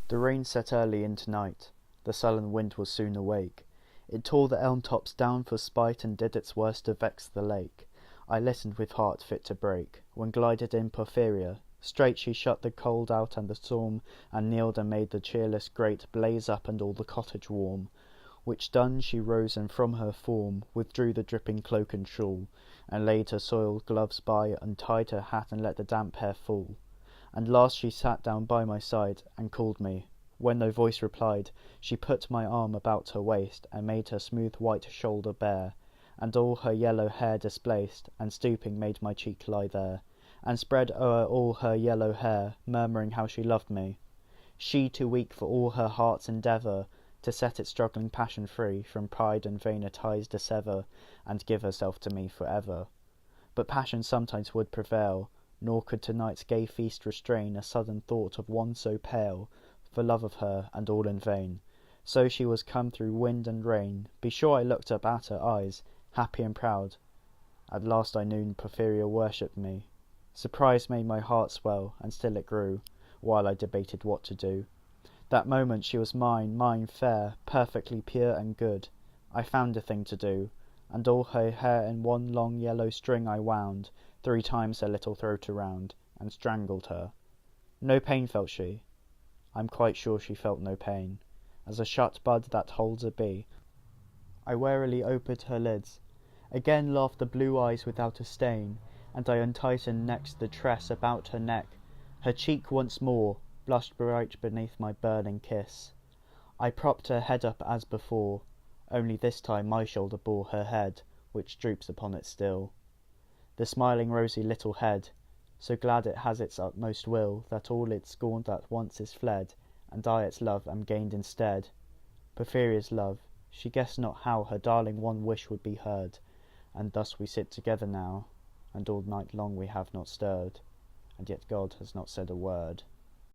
The rain set early into night, the sullen wind was soon awake. It tore the elm tops down for spite, and did its worst to vex the lake. I listened with heart fit to break, when glided in Porphyria. Straight she shut the cold out and the storm, and kneeled and made the cheerless grate blaze up and all the cottage warm. Which done, she rose, and from her form withdrew the dripping cloak and shawl, and laid her soiled gloves by, untied her hat, and let the damp hair fall. And last she sat down by my side, and called me. When no voice replied, she put my arm about her waist, and made her smooth white shoulder bare, and all her yellow hair displaced, and stooping made my cheek lie there, and spread o'er all her yellow hair, murmuring how she loved me. She too weak for all her heart's endeavour, to set its struggling passion free, from pride and vainer ties dissever, and give herself to me for ever. But passion sometimes would prevail, nor could to-night's gay feast restrain a sudden thought of one so pale, for love of her, and all in vain. So she was come through wind and rain. Be sure I looked up at her eyes, happy and proud. At last I knew Porphyria worshipped me. Surprise made my heart swell, and still it grew, while I debated what to do. That moment she was mine, mine fair, perfectly pure and good. I found a thing to do, and all her hair in one long yellow string I wound, 3 times her little throat around, and strangled her. No pain felt she. I'm quite sure she felt no pain, as a shut bud that holds a bee. I warily opened her lids. Again laughed the blue eyes without a stain, and I untightened next the tress about her neck. Her cheek once more blushed bright beneath my burning kiss. I propped her head up as before, only this time my shoulder bore her head, which droops upon it still. The smiling rosy little head, so glad it has its utmost will, that all its scorn at once is fled, and I its love am gained instead. Porphyria's love, she guessed not how her darling one wish would be heard, and thus we sit together now, and all night long we have not stirred, and yet God has not said a word.